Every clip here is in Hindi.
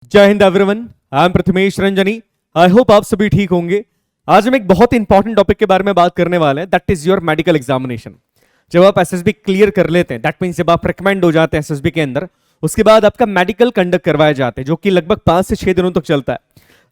जय Hind everyone, I am Prathamesh Ranjani. I hope आप सभी ठीक होंगे। आज हम एक बहुत इंपॉर्टेंट टॉपिक के बारे में बात करने वाले हैं, that is your medical examination. जब आप एसएसबी क्लियर कर लेते हैं, दैट मीन्स जब आप रिकमेंड हो जाते हैं एसएसबी के अंदर, उसके बाद आपका मेडिकल कंडक्ट करवाए जाते हैं, जो कि लगभग 5 से 6 दिनों तक चलता है।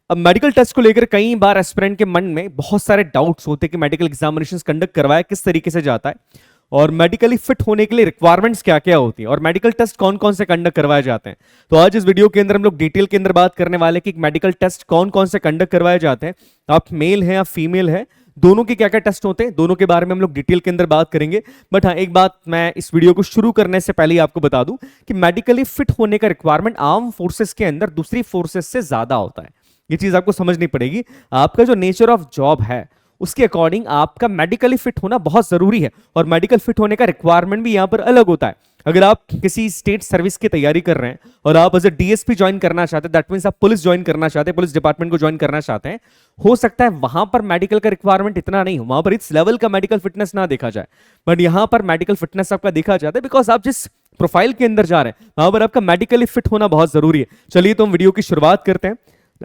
अब मेडिकल टेस्ट को लेकर कई बार एस्पिरेंट के मन में बहुत सारे डाउट्स होते हैं कि मेडिकल एग्जामिनेशन कंडक्ट करवाया किस तरीके से जाता है और मेडिकली फिट होने के लिए रिक्वायरमेंट्स क्या क्या होती है और मेडिकल टेस्ट कौन कौन से कंडक्ट करवाए जाते हैं। तो आज इस वीडियो के अंदर हम लोग डिटेल के अंदर बात करने वाले कि मेडिकल टेस्ट कौन कौन से कंडक्ट करवाए जाते हैं, आप मेल हैं या फीमेल है, दोनों के क्या क्या टेस्ट होते हैं, दोनों के बारे में हम लोग डिटेल के अंदर बात करेंगे। बट हाँ, एक बात मैं इस वीडियो को शुरू करने से पहले ही आपको बता दूं कि मेडिकली फिट होने का रिक्वायरमेंट आर्म फोर्सेस के अंदर दूसरी फोर्सेस से ज्यादा होता है। ये चीज आपको समझनी पड़ेगी। आपका जो नेचर ऑफ जॉब है उसके अकॉर्डिंग आपका मेडिकली फिट होना बहुत जरूरी है और मेडिकल फिट होने का रिक्वायरमेंट भी यहां पर अलग होता है। अगर आप किसी स्टेट सर्विस की तैयारी कर रहे हैं और आप एज ए डीएसपी ज्वाइन करना चाहते हैं, दैट मींस आप पुलिस ज्वाइन करना चाहते हैं, पुलिस डिपार्टमेंट को ज्वाइन करना चाहते हैं, हो सकता है वहां पर मेडिकल का रिक्वायरमेंट इतना नहीं हो, वहां पर इस लेवल का मेडिकल फिटनेस ना देखा जाए। बट यहां पर मेडिकल फिटनेस आपका देखा जाता है बिकॉज आप जिस प्रोफाइल के अंदर जा रहे हैं वहां पर आपका मेडिकली फिट होना बहुत जरूरी है। चलिए तो हम वीडियो की शुरुआत करते हैं।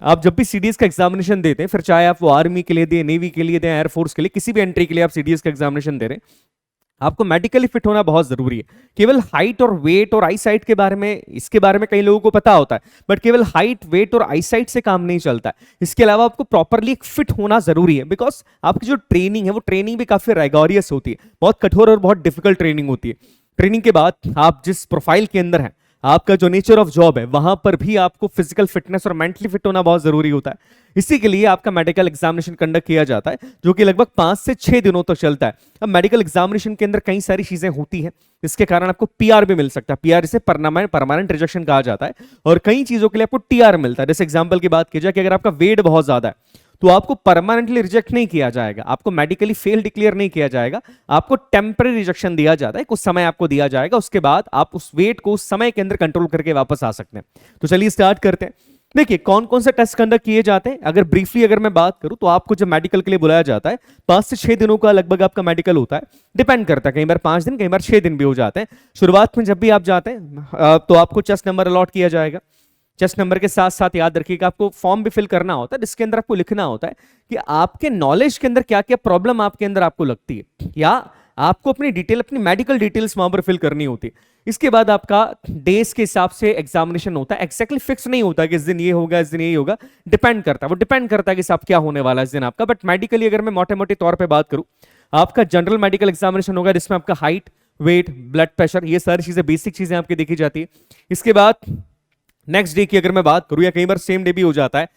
आप जब भी सीडीएस का एग्जामिनेशन देते हैं, फिर चाहे आप वो आर्मी के लिए दें, नेवी के लिए दें, एयरफोर्स के लिए, किसी भी एंट्री के लिए आप सीडीएस का एग्जामिनेशन दे रहे हैं, आपको मेडिकली फिट होना बहुत जरूरी है। केवल हाइट और वेट और आई साइट के बारे में, इसके बारे में कई लोगों को पता होता है, बट केवल हाइट वेट और आई साइट से काम नहीं चलता है। इसके अलावा आपको प्रॉपरली एक फिट होना जरूरी है बिकॉज आपकी जो ट्रेनिंग है वो ट्रेनिंग भी काफी रेगोरियस होती है, बहुत कठोर और बहुत डिफिकल्ट ट्रेनिंग होती है। ट्रेनिंग के बाद आप जिस प्रोफाइल के अंदर है, आपका जो नेचर ऑफ जॉब है, वहां पर भी आपको फिजिकल फिटनेस और मेंटली फिट होना बहुत जरूरी होता है। इसी के लिए आपका मेडिकल एग्जामिनेशन कंडक्ट किया जाता है, जो कि लगभग 5 से 6 दिनों तक चलता है। अब मेडिकल एग्जामिनेशन के अंदर कई सारी चीजें होती हैं, इसके कारण आपको पीआर भी मिल सकता है। पीआर इसे परमानेंट रिजेक्शन कहा जाता है और कई चीजों के लिए आपको टीआर मिलता है। जैसे एग्जाम्पल की बात की जाए कि अगर आपका वेट बहुत ज्यादा है तो आपको परमानेंटली रिजेक्ट नहीं किया जाएगा, आपको मेडिकली फेल डिक्लेयर नहीं किया जाएगा, आपको टेम्पररी रिजेक्शन दिया जाता है, कुछ समय आपको दिया जाएगा, उसके बाद आप उस वेट को उस समय के अंदर कंट्रोल करके वापस आ सकते हैं। तो चलिए स्टार्ट करते हैं। देखिए कौन कौन से टेस्ट कंडक्ट किए जाते हैं। अगर ब्रीफली अगर मैं बात करूं तो आपको जब मेडिकल के लिए बुलाया जाता है 5 से 6 दिनों का लगभग आपका मेडिकल होता है, डिपेंड करता है, कई बार 5 दिन कई बार 6 दिन भी हो जाते हैं। शुरुआत में जब भी आप जाते हैं तो आपको चेस्ट नंबर अलॉट किया जाएगा। चेस्ट नंबर के साथ साथ याद रखिएगा आपको फॉर्म भी फिल करना होता है, जिसके अंदर आपको लिखना होता है कि आपके नॉलेज के अंदर क्या क्या प्रॉब्लम आपके अंदर आपको लगती है, या आपको अपनी डिटेल, अपनी मेडिकल डिटेल्स वहां पर फिल करनी होती है। इसके बाद आपका डेज के हिसाब से एग्जामिनेशन होता है। एक्जैक्टली फिक्स नहीं होता कि इस दिन ये होगा इस दिन ये होगा, डिपेंड करता है, वो डिपेंड करता है कि साहब क्या होने वाला है इस दिन आपका। बट मेडिकली अगर मैं मोटे मोटे तौर पर बात करूं, आपका जनरल मेडिकल एग्जामिनेशन होगा जिसमें आपका हाइट वेट ब्लड प्रेशर ये सारी चीजें बेसिक चीजें आपकी देखी जाती है। इसके बाद नेक्स्ट डे की अगर मैं बात करूं, या कई बार सेम डे भी हो जाता है,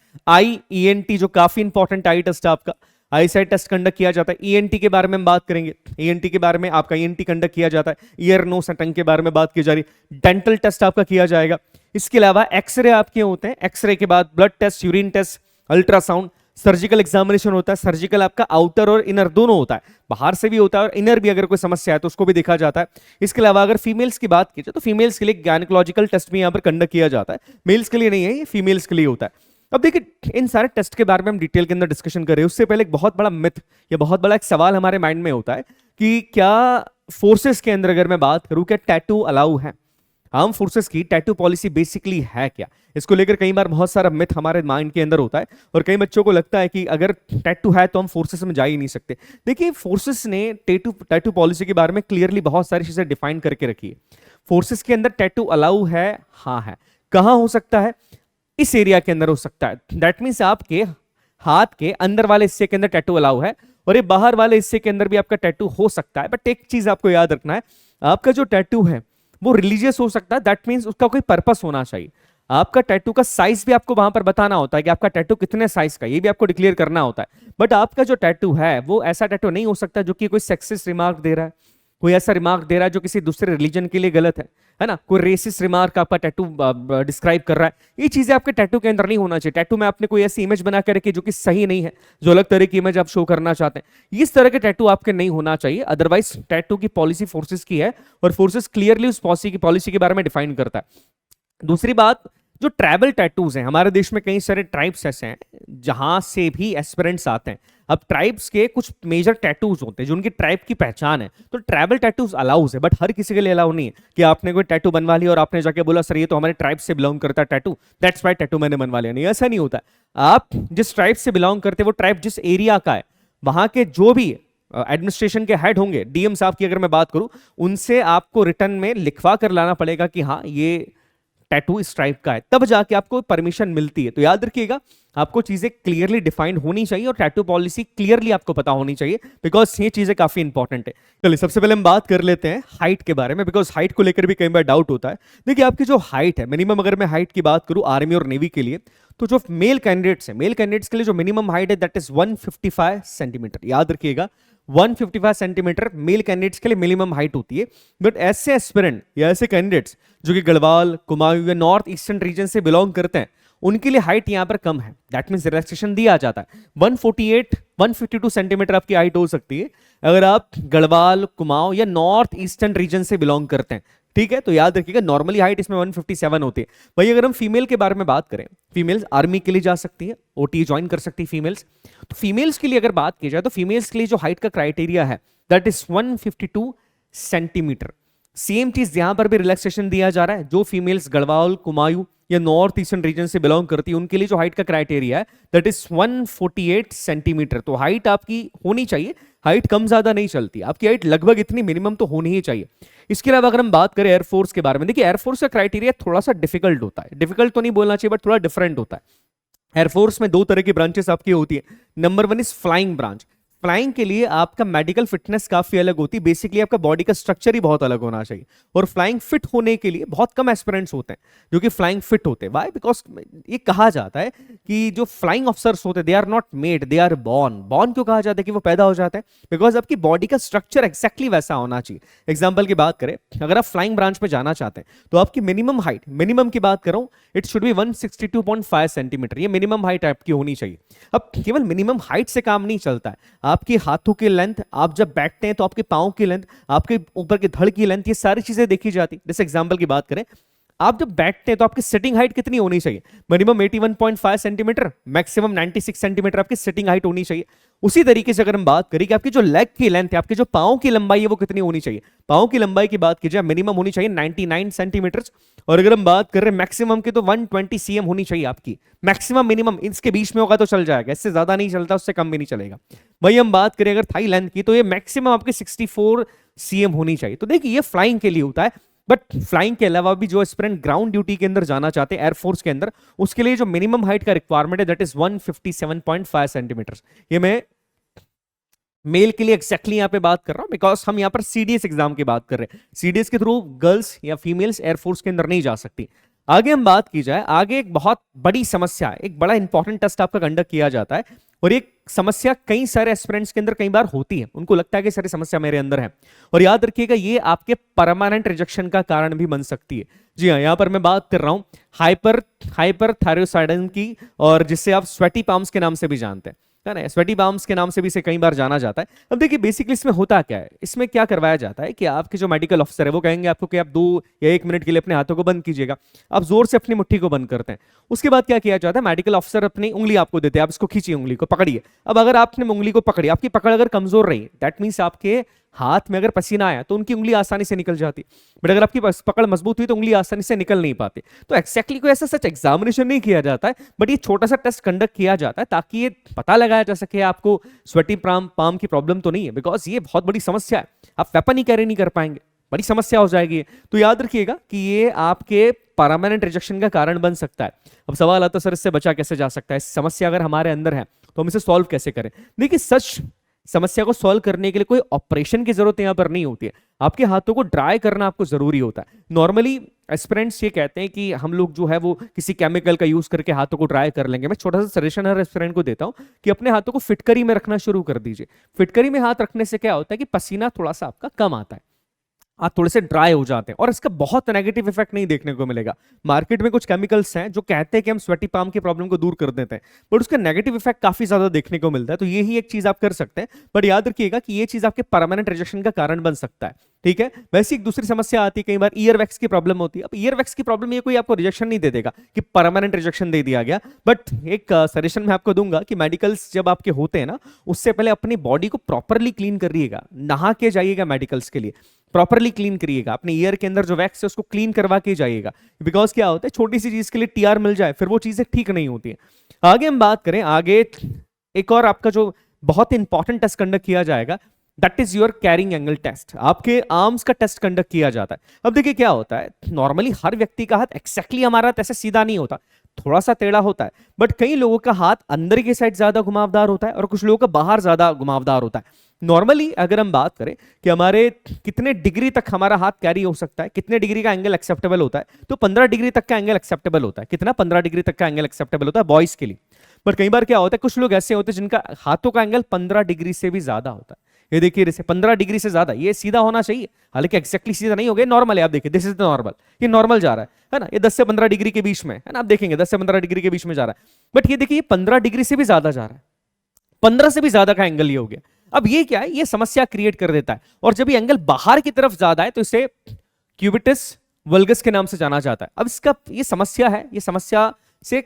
ईएनटी जो काफी इंपॉर्टेंट आई टेस्ट आपका, आई साइट टेस्ट कंडक्ट किया जाता है। ईएनटी के बारे में हम बात करेंगे, ईएनटी के बारे में आपका ईएनटी कंडक्ट किया जाता है। ईयर नोस टंग के बारे में बात की जा रही, डेंटल टेस्ट आपका किया जाएगा। इसके अलावा एक्सरे आपके होते हैं, एक्सरे के बाद blood test, urine test, ultrasound, surgical examination होता है। सर्जिकल आपका आउटर और इनर दोनों होता है, बाहर से भी होता है और इनर भी, अगर कोई समस्या है तो उसको भी देखा जाता है। इसके अलावा अगर फीमेल्स की बात की जाए तो फीमेल्स के लिए गायनेकोलॉजिकल टेस्ट भी यहाँ पर कंडक्ट किया जाता है, मेल्स के लिए नहीं है, ये फीमेल्स के लिए होता है। अब देखिए इन सारे टेस्ट के बारे में हम डिटेल के अंदर डिस्कशन कर रहे हैं, उससे पहले एक बहुत बड़ा मिथ या बहुत बड़ा एक सवाल हमारे माइंड में होता है कि क्या फोर्सेस के अंदर अगर मैं बात करूं क्या टैटू अलाउ है। आर्म फोर्सेस की टैटू पॉलिसी बेसिकली है क्या, इसको लेकर कई बार बहुत सारा मिथ हमारे माइंड के अंदर होता है और कई बच्चों को लगता है कि अगर टैटू है तो हम फोर्सेस में जा ही नहीं सकते। देखिए फोर्सेस ने टैटू पॉलिसी के बारे में क्लियरली बहुत सारी चीजें डिफाइन करके रखी है। फोर्सेस के अंदर टैटू अलाउ है, हाँ है। कहां हो सकता है, इस एरिया के अंदर हो सकता है, दैट मीन्स आपके हाथ के अंदर वाले हिस्से के अंदर टैटू अलाउ है और ये बाहर वाले हिस्से के अंदर भी आपका टैटू हो सकता है। बट एक चीज आपको याद रखना है, आपका जो टैटू है वो रिलीजियस हो सकता है, दैट मीन्स उसका कोई पर्पस होना चाहिए। आपका टैटू का साइज भी आपको वहां पर बताना होता है कि आपका टैटू कितने साइज का, ये भी आपको डिक्लेयर करना होता है। बट आपका जो टैटू है वो ऐसा टैटू नहीं हो सकता जो कि कोई सेक्सिस्ट रिमार्क दे रहा है, कोई ऐसा रिमार्क दे रहा है जो किसी दूसरे रिलीजन के लिए गलत है ना, कोई रेसिस्ट रिमार्क आपका टैटू डिस्क्राइब कर रहा है। ये चीजें आपके टैटू के अंदर नहीं होना चाहिए। टैटू में आपने कोई ऐसी इमेज बना के रखी जो कि सही नहीं है, जो अलग तरह की इमेज आप शो करना चाहते हैं, इस तरह के टैटू आपके नहीं होना चाहिए। अदरवाइज टैटू की पॉलिसी फोर्सेस की है और फोर्सेस क्लियरली उस पॉलिसी की बारे में डिफाइन करता है। दूसरी बात, जो ट्राइबल टैटूज हैं, हमारे देश में कई सारे ट्राइब्स ऐसे हैं जहां से भी एस्पिरेंट्स आते हैं। अब ट्राइब्स के कुछ मेजर टैटूज होते हैं जो उनकी ट्राइब की पहचान है, तो ट्राइबल टैटूज अलाउज है, बट हर किसी के लिए अलाउ नहीं है कि आपने कोई टैटू बनवा लिया और आपने जाके बोला सर ये तो हमारे ट्राइब से बिलोंग करता है टैटू, दैट्स वाई टैटू मैंने बनवा लिया। नहीं, ऐसा नहीं होता। आप जिस ट्राइब से बिलोंग करते हैं, वो ट्राइब जिस एरिया का है, वहां के जो भी एडमिनिस्ट्रेशन के हेड होंगे, डीएम साहब की अगर मैं बात करूं, उनसे आपको रिटर्न में लिखवा कर लाना पड़ेगा कि हाँ ये टैटू इस टाइप का है, तब जाके आपको परमिशन मिलती है। तो याद रखिएगा, आपको चीजें क्लियरली डिफाइंड होनी चाहिए और टैटू पॉलिसी क्लियरली आपको पता होनी चाहिए, बिकॉज ये चीजें काफी इंपॉर्टेंट है। चलिए सबसे पहले हम बात कर लेते हैं हाइट के बारे में, बिकॉज हाइट को लेकर भी कई बार डाउट होता है। देखिए आपकी जो हाइट है मिनिमम, अगर मैं हाइट की बात करूं आर्मी और नेवी के लिए, तो जो मेल कैंडिडेट्स हैं, मेल कैंडिडेट्स के लिए जो मिनिमम हाइट है दैट इज 155 सेंटीमीटर। याद रखिएगा 155 सेंटीमीटर मेल कैंडिडेट्स के लिए मिनिमम हाइट होती है। बट ऐसे एस्पिरेंट या ऐसे कैंडिडेट्स जो कि गढ़वाल, कुमाऊं या नॉर्थ ईस्टर्न रीजन से बिलोंग करते हैं, उनके लिए हाइट यहां पर कम है, दैट मींस रिलैक्सेशन दिया जाता है। 148 152 सेंटीमीटर आपकी हाइट हो सकती है अगर आप गढ़वाल, कुमाऊं या नॉर्थ ईस्टर्न रीजन से बिलोंग करते हैं, ठीक है। तो याद रखिएगा नॉर्मली हाइट इसमें 157 होती है। भाई अगर हम फीमेल के बारे में बात करें, फीमेल्स आर्मी के लिए जा सकती है, ओटी ज्वाइन कर सकती है फीमेल्स। तो फीमेल्स के लिए अगर बात की जाए तो फीमेल्स के लिए जो हाइट का क्राइटेरिया है दैट इज 152 सेंटीमीटर। सेम चीज यहां पर भी रिलैक्सेशन दिया जा रहा है। जो फीमेल्स गढ़वाल, कुमाऊं या नॉर्थ ईस्टर्न रीजन से बिलोंग करती है, उनके लिए जो हाइट का क्राइटेरिया है दैट इज 148 सेंटीमीटर। तो हाइट आपकी होनी चाहिए, हाइट कम ज्यादा नहीं चलती, आपकी हाइट लगभग इतनी मिनिमम तो होनी ही चाहिए। इसके अलावा अगर हम बात करें एयरफोर्स के बारे में, देखिए एयरफोर्स का क्राइटेरिया थोड़ा सा डिफिकल्ट होता है, डिफिकल्ट तो नहीं बोलना चाहिए बट थोड़ा डिफरेंट होता है। एयरफोर्स में दो तरह की ब्रांचेस आपकी होती है। Number one is flying branch. Flying के लिए आपका मेडिकल फिटनेस काफी अलग होती है, बेसिकली आपका बॉडी का स्ट्रक्चर ही बहुत अलग होना चाहिए। और फ्लाइंग फिट होने के लिए बहुत कम एस्पिरेंट्स होते हैं जो कि फ्लाइंग फिट होते हैं। व्हाई? बिकॉज ये कहा जाता है कि जो फ्लाइंग ऑफिसर्स होते हैं they are not made, they are born. Born क्यों कहा जाता है कि वो पैदा हो जाते हैं? बिकॉज आपकी बॉडी का स्ट्रक्चर एक्जैक्टली वैसा होना चाहिए। एग्जाम्पल की बात करें, अगर आप फ्लाइंग ब्रांच में जाना चाहते हैं तो आपकी मिनिमम हाइट, मिनिमम की बात कर रहा हूं, इट शुड बी 162.5 सेंटीमीटर। ये मिनिमम हाइट आपकी होनी चाहिए। अब केवल मिनिमम हाइट से काम नहीं चलता है, आपके हाथों की लेंथ, आप जब बैठते हैं तो आपके पांव की लेंथ, आपके ऊपर के धड़ की लेंथ, ये सारी चीजें देखी जाती। जैसे एग्जांपल की बात करें, आप जब बैठते हैं तो आपकी सिटिंग हाइट कितनी होनी चाहिए? मिनिमम 81.5 सेंटीमीटर, मैक्सिमम 96 सेंटीमीटर आपकी सिटिंग हाइट होनी चाहिए। उसी तरीके से अगर हम बात करें कि आपकी जो लेग की लेंथ है, आपके जो पांव की लंबाई है वो कितनी होनी चाहिए? पांव की लंबाई की बात की जाए मिनिमम होनी चाहिए 99 सेंटीमीटर, और अगर हम बात कर रहे हैं मैक्सिमम की तो 120 सीएम होनी चाहिए आपकी। मैक्सिमम मिनिमम इसके बीच में होगा तो चल जाएगा, इससे ज्यादा नहीं चलता, उससे कम भी नहीं चलेगा। वही हम बात करें अगर थाई लेंथ की तो ये मैक्सिमम आपकी 64 सीएम होनी चाहिए। तो देखिए ये फ्लाइंग के लिए होता है। बट फ्लाइंग के अलावा भी जो एस्पिरेंट ग्राउंड ड्यूटी के अंदर जाना चाहते हैं एयरफोर्स के अंदर, उसके लिए जो मिनिमम हाइट का रिक्वायरमेंट है दैट इज 157.5 सेंटीमीटर। ये मैं मेल के लिए एक्जैक्टली यहां पे बात कर रहा हूं बिकॉज हम यहां पर सीडीएस एग्जाम की बात कर रहे हैं। सीडीएस के थ्रू गर्ल्स या फीमेल्स एयरफोर्स के अंदर नहीं जा सकती। आगे हम बात की जाए, आगे एक बहुत बड़ी समस्या है, एक बड़ा इंपॉर्टेंट टेस्ट आपका कंडक्ट किया जाता है और एक समस्या कई सारे एस्पिरेंट्स के अंदर कई बार होती है, उनको लगता है कि सारी समस्या मेरे अंदर है, और याद रखिएगा ये आपके परमानेंट रिजेक्शन का कारण भी बन सकती है। जी हाँ, यहां पर मैं बात कर रहा हूं हाइपरथायरॉयडिज्म की, और जिससे आप स्वेटी पाम्स के नाम से भी जानते हैं, है ना। स्वेटी पाम्स के नाम से भी इसे कई बार जाना जाता है। अब देखिए बेसिकली इसमें होता क्या है, इसमें क्या करवाया जाता है कि आपके जो मेडिकल ऑफिसर है वो कहेंगे आपको कि आप 2 या 1 मिनट के लिए अपने हाथों को बंद कीजिएगा। आप जोर से अपनी मुट्ठी को बंद करते हैं। उसके बाद क्या किया जाता है, मेडिकल ऑफिसर अपनी उंगली आपको देते हैं, आप इसको खींचिए, उंगली को पकड़िए। अब अगर आपने उंगली को पकड़ी, आपकी पकड़ अगर कमजोर रही, दैट मीन्स आपके हाथ में अगर पसीना आया तो उनकी उंगली आसानी से निकल जाती, बट अगर आपकी पकड़ मजबूत हुई तो उंगली आसानी से निकल नहीं पाती। तो एक्जैक्टली कोई ऐसा सच एग्जामिनेशन नहीं किया जाता है, बट ये छोटा सा टेस्ट कंडक्ट किया जाता है ताकि ये पता लगाया जा सके आपको स्वेटी पाम की प्रॉब्लम तो नहीं है, बिकॉज ये बहुत बड़ी समस्या है, आप वेपन ही कैरी नहीं कर पाएंगे, बड़ी समस्या हो जाएगी। तो याद रखिएगा कि ये आपके परमानेंट रिजेक्शन का कारण बन सकता है। अब सवाल आता है सर इससे बचा कैसे जा सकता है, समस्या अगर हमारे अंदर है तो हम इसे सॉल्व कैसे करें? देखिए सच समस्या को सॉल्व करने के लिए कोई ऑपरेशन की जरूरत यहां पर नहीं होती है, आपके हाथों को ड्राई करना आपको जरूरी होता है। नॉर्मली एस्पिरेंट्स ये कहते हैं कि हम लोग जो है वो किसी केमिकल का यूज करके हाथों को ड्राई कर लेंगे। मैं छोटा सा सजेशन हर एस्पिरेंट को देता हूं कि अपने हाथों को फिटकरी में रखना शुरू कर दीजिए। फिटकरी में हाथ रखने से क्या होता है कि पसीना थोड़ा सा आपका कम आता है। आप थोड़े से ड्राई हो जाते हैं, और इसका बहुत नेगेटिव इफेक्ट नहीं देखने को मिलेगा। मार्केट में कुछ केमिकल्स हैं जो कहते हैं कि हम स्वेटी पाम की प्रॉब्लम को दूर कर देते हैं, बट उसका नेगेटिव इफेक्ट काफी ज्यादा देखने को मिलता है। तो ये ही एक चीज आप कर सकते हैं, बट याद रखिएगा कि ये चीज आपके परमानेंट रिजेक्शन का कारण बन सकता है, ठीक है। वैसे एक दूसरी समस्या आती है, कई बार ईयर वैक्स की प्रॉब्लम होती है। अब ईयर वैक्स की प्रॉब्लम ये कोई आपको रिजेक्शन नहीं दे देगा कि परमानेंट रिजेक्शन दे दिया गया, बट एक सजेशन मैं आपको दूंगा कि मेडिकल्स जब आपके होते हैं ना, उससे पहले अपनी बॉडी को प्रॉपरली क्लीन करिएगा, नहा के जाइएगा मेडिकल्स के लिए, प्रॉपरली क्लीन करिएगा अपने ईयर के अंदर जो वैक्स है उसको क्लीन करवा के जाइएगा। बिकॉज क्या होता है, छोटी सी चीज के लिए टीआर मिल जाए फिर वो चीजें ठीक नहीं होती है। आगे हम बात करें, आगे एक और आपका जो बहुत इंपॉर्टेंट टेस्ट कंडक्ट किया जाएगा, that is your carrying angle test. आपके आर्म्स का टेस्ट कंडक्ट किया जाता है। अब देखिए क्या होता है, नॉर्मली हर व्यक्ति का हाथ एक्जैक्टली हमारा ऐसे सीधा नहीं होता, थोड़ा सा टेढ़ा होता है, बट कई लोगों का हाथ अंदर की साइड ज्यादा घुमावदार होता है और कुछ लोगों का बाहर ज्यादा घुमावदार होता है। नॉर्मली अगर हम बात करें कि हमारे कितने डिग्री तक हमारा हाथ कैरी हो सकता है, कितने डिग्री का एंगल एक्सेप्टेबल होता है, तो 15 डिग्री तक का एंगल एक्सेप्टेबल होता है। कितना? 15 डिग्री तक का एंगल एक्सेप्टेबल होता है बॉयज के लिए। बट कई बार क्या होता है, कुछ लोग ऐसे होते हैं जिनका हाथों का एंगल 15 डिग्री से भी ज्यादा होता है। ये देखिए, जैसे 15 डिग्री से ज्यादा, ये सीधा होना चाहिए, हालांकि एक्जैक्टली सीधा नहीं हो गया, नॉर्मल है। आप देखिए, दिस इज द नॉर्मल, ये नॉर्मल जा रहा है ना, ये 10 से 15 डिग्री के बीच में है ना, आप देखेंगे 10 से 15 डिग्री के बीच में जा रहा है। बट ये देखिए 15 डिग्री से भी ज्यादा जा रहा है, 15 से भी ज्यादा का एंगल ये हो गया। अब ये क्या है, ये समस्या क्रिएट कर देता है। और जब ये एंगल बाहर की तरफ ज्यादा है तो इसे क्यूबिटस वल्गस के नाम से जाना जाता है। अब इसका ये समस्या है, ये समस्या से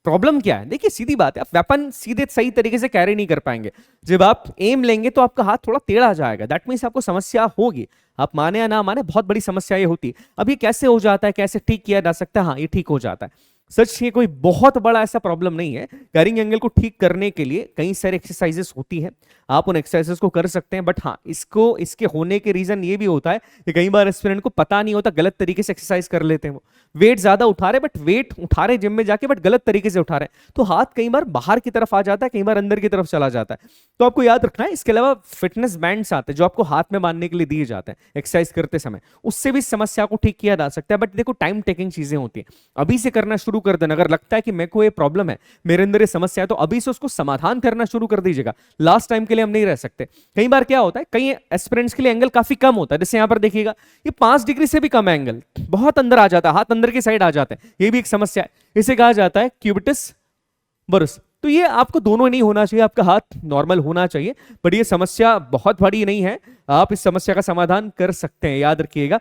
प्रॉब्लम क्या है, देखिए सीधी बात है, आप वेपन सीधे सही तरीके से कैरी नहीं कर पाएंगे। जब आप एम लेंगे तो आपका हाथ थोड़ा टेढ़ा जाएगा, दैट मीन्स आपको समस्या होगी। आप माने या ना माने, बहुत बड़ी समस्या ये होती है। अब ये कैसे हो जाता है, कैसे ठीक किया जा सकता है? हाँ, ये ठीक हो जाता है। सच ये कोई बहुत बड़ा ऐसा प्रॉब्लम नहीं है। कैरिंग एंगल को ठीक करने के लिए कई सारे एक्सरसाइजेस होती हैं, आप उन एक्सरसाइजेस को कर सकते हैं। बट हाँ, इसके होने के रीजन ये भी होता है कि कई बार एस्पिरेंट को पता नहीं होता, गलत तरीके से एक्सरसाइज कर लेते हैं। वो वेट ज्यादा उठा रहे, बट वेट उठा रहे जिम में जाके, बट गलत तरीके से उठा रहे हैं, तो हाथ कई बार बाहर की तरफ आ जाता है, कई बार अंदर की तरफ चला जाता है। तो आपको याद रखना है। इसके अलावा फिटनेस बैंड्स आते हैं जो आपको हाथ में बांधने के लिए दिए जाते हैं एक्सरसाइज करते समय, उससे भी समस्या को ठीक किया जा सकता है। बट देखो, टाइम टेकिंग चीजें होती हैं, अभी से करना शुरू कर देना। अगर लगता है कि मेरे को ये प्रॉब्लम है, मेरे अंदर ये समस्या है, तो अभी से उसको समाधान करना शुरू कर दीजिएगा। लास्ट टाइम के लिए हम नहीं रह सकते। कई बार क्या होता है, कई एस्पिरेंट्स के लिए एंगल काफी कम होता है, जैसे यहां पर देखिएगा ये 5 डिग्री से भी कम एंगल, बहुत अंदर आ जाता है, हाथ अंदर की साइड आ जाते हैं, ये भी एक समस्या है। इसे कहा जाता है क्यूबिटस वल्गस। तो ये आपको दोनों नहीं होना चाहिए, आपका हाथ नॉर्मल होना चाहिए। बट ये समस्या बहुत बड़ी नहीं है, आप इस समस्या का समाधान कर सकते हैं, याद रखिएगा।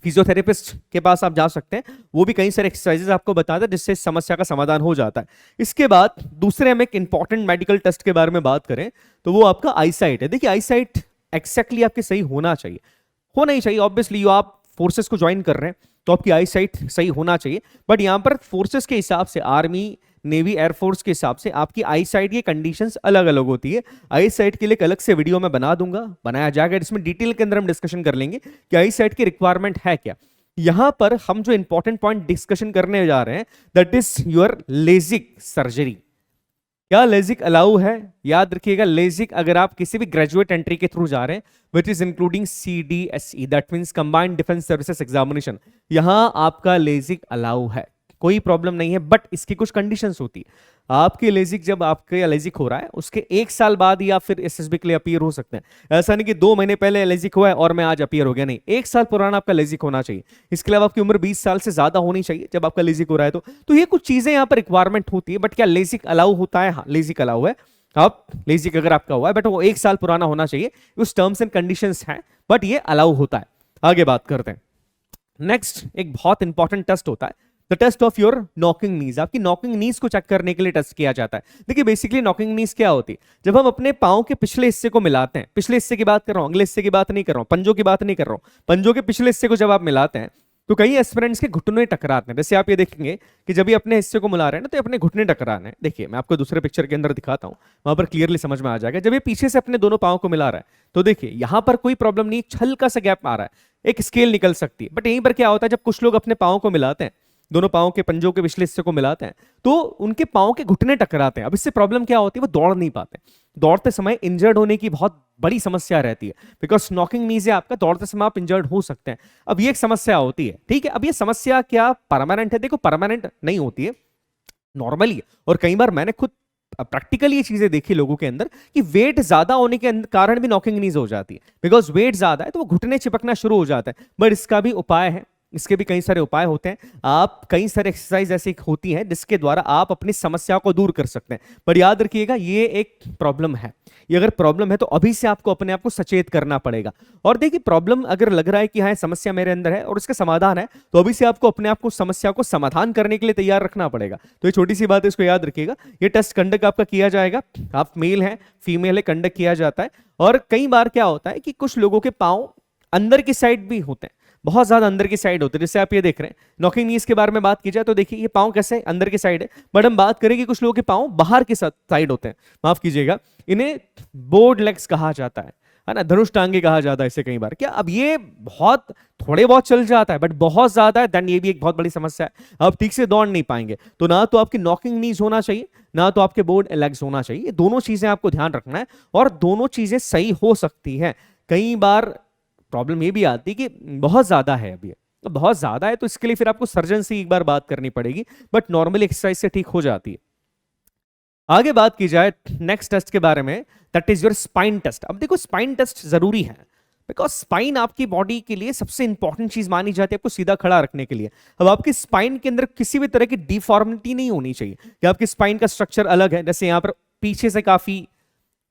फिजियोथेरेपिस्ट के पास आप जा सकते हैं, वो भी कई सारे एक्सरसाइजेस आपको बताता है जिससे इस समस्या का समाधान हो जाता है। इसके बाद दूसरे हम एक इंपॉर्टेंट मेडिकल टेस्ट के बारे में बात करें तो वो आपका आईसाइट है। देखिए, आईसाइट एक्जैक्टली आपकी सही होना चाहिए, होना ही चाहिए। ऑब्वियसली आप फोर्सेस को ज्वाइन कर रहे हैं तो आपकी आईसाइट सही होना चाहिए। बट यहां पर फोर्सेस के हिसाब से, आर्मी, नेवी, एयरफोर्स के हिसाब से आपकी आई साइट की कंडीशंस अलग अलग होती है। आई साइट के लिए एक अलग से वीडियो मैं बना दूंगा, बनाया जाएगा, जिसमें डिटेल के अंदर हम डिस्कशन कर लेंगे कि आई साइट की रिक्वायरमेंट है क्या। यहां पर हम जो इंपॉर्टेंट पॉइंट डिस्कशन करने जा रहे हैं, that is your Lasik surgery. क्या लेजिक अलाउ है? याद रखिएगा, लेजिक अगर आप किसी भी ग्रेजुएट एंट्री के थ्रू जा रहे हैं, which is including CDSE, that means combined defence services examination, यहां आपका लेजिक अलाउ है, कोई प्रॉब्लम नहीं है। बट इसकी कुछ कंडीशंस होती है। आपके लेजिक, जब आपके लेजिक हो रहा है उसके 1 साल बाद या फिर SSB के लिए अपीयर हो सकते हैं। ऐसा नहीं कि 2 महीने पहले लेजिक हुआ है और मैं आज अपीयर हो गया, नहीं, 1 साल पुराना आपका लेजिक होना चाहिए। इसके अलावा आपकी उम्र 20 साल से ज्यादा होनी चाहिए जब आपका लेजिक हो रहा है। तो ये कुछ चीजें यहाँ पर रिक्वायरमेंट होती है। बट क्या लेजिक अलाउ होता है? हाँ, लेजिक अलाउ है। आप लेजिक अगर आपका हुआ है, बट वो 1 साल पुराना होना चाहिए, उस टर्म्स एंड कंडीशंस हैं, बट ये अलाउ होता है। आगे बात करते हैं। नेक्स्ट एक बहुत इंपॉर्टेंट टेस्ट होता है, the test of your knocking knees. आपकी नॉकिंग नीज को चेक करने के लिए टेस्ट किया जाता है। देखिए, बेसिकली नॉकिंग नीज क्या होती है? जब हम अपने पांव के पिछले हिस्से को मिलाते हैं, पिछले हिस्से की बात कर रहा हूं, अगले हिस्से की बात नहीं कर रहा हूं, पंजों की बात नहीं कर रहा हूं, पंजों के पिछले हिस्से को जब आप मिलाते हैं तो कई एस्पिरेंट्स के घुटने टकराते हैं। जैसे आप ये देखेंगे कि जब ये अपने हिस्से को मिला रहे हैं ना, तो अपने घुटने टकरा रहे हैं। देखिए, मैं आपको दूसरे पिक्चर के अंदर दिखाता हूं, वहां पर क्लियरली समझ में आ जाएगा। जब ये पीछे से अपने दोनों पांव को मिला रहा है तो देखिए यहां पर कोई प्रॉब्लम नहीं, हल्का सा गैप आ रहा है, एक स्केल निकल सकती है। बट यहीं पर क्या होता है, जब कुछ लोग अपने पांव को मिलाते हैं, दोनों पांव के पंजों के पिछले हिस्से को मिलाते हैं, तो उनके पांव के घुटने टकराते हैं। अब इससे प्रॉब्लम क्या होती है, वो दौड़ नहीं पाते, दौड़ते समय इंजर्ड होने की बहुत बड़ी समस्या रहती है। बिकॉज नॉकिंग नीज है आपका, दौड़ते समय आप इंजर्ड हो सकते हैं। अब ये एक समस्या होती है, ठीक है। अब ये समस्या क्या परमानेंट है? देखो, परमानेंट नहीं होती है, नॉर्मली। और कई बार मैंने खुद प्रैक्टिकली ये चीजें देखी लोगों के अंदर कि वेट ज्यादा होने के कारण भी नॉकिंग नीज हो जाती है, बिकॉज वेट ज्यादा है तो वो घुटने चिपकना शुरू हो जाता है। बट इसका भी उपाय है, इसके भी कई सारे उपाय होते हैं। आप कई सारे एक्सरसाइज ऐसी होती हैं जिसके द्वारा आप अपनी समस्या को दूर कर सकते हैं। पर याद रखिएगा ये एक प्रॉब्लम है, ये अगर प्रॉब्लम है तो अभी से आपको अपने आप को सचेत करना पड़ेगा। और देखिए प्रॉब्लम अगर लग रहा है कि हाँ समस्या मेरे अंदर है और उसका समाधान है, तो अभी से आपको अपने आप को समस्या को समाधान करने के लिए तैयार रखना पड़ेगा। तो ये छोटी सी बात है, इसको याद रखिएगा। ये टेस्ट कंडक्ट आपका किया जाएगा, आप मेल हैं फीमेल है, कंडक्ट किया जाता है। और कई बार क्या होता है कि कुछ लोगों के पांव अंदर की साइड भी होते हैं, बहुत ज्यादा अंदर की साइड होते हैं, जैसे आप ये देख रहे हैं। नॉकिंग नीज के बारे में बात की जाए तो देखिए ये पांव कैसे अंदर की साइड है, बट हम बात करें कि कुछ लोगों के पांव बाहर की साइड होते हैं, माफ कीजिएगा, इन्हें बोर्ड लेग्स कहा जाता है ना, धनुष टांगे कहा जाता है इसे कई बार। क्या अब ये बहुत थोड़े बहुत चल जाता है, बट बहुत ज्यादा है देन ये भी एक बहुत बड़ी समस्या है। आप ठीक से दौड़ नहीं पाएंगे, तो ना तो आपकी नॉकिंग नीज होना चाहिए, ना तो आपके बोर्ड लेग्स होना चाहिए। ये दोनों चीजें आपको ध्यान रखना है, और दोनों चीजें सही हो सकती हैं। कई बार प्रॉब्लम ये भी आती है कि बहुत ज्यादा है, अभी तो बहुत ज्यादा है, तो इसके लिए फिर आपको सर्जन से एक बार बात करनी पड़ेगी, बट नॉर्मली एक्सरसाइज से ठीक हो जाती है। आगे बात की जाए नेक्स्ट टेस्ट के बारे में, that is your spine test. अब देखो स्पाइन टेस्ट जरूरी है, बिकॉज स्पाइन आपकी बॉडी के लिए सबसे इंपॉर्टेंट चीज मानी जाती है, आपको सीधा खड़ा रखने के लिए। अब आपकी स्पाइन के अंदर किसी भी तरह की डिफॉर्मिटी नहीं होनी चाहिए कि आपकी स्पाइन का स्ट्रक्चर अलग है, जैसे यहां पर पीछे से काफी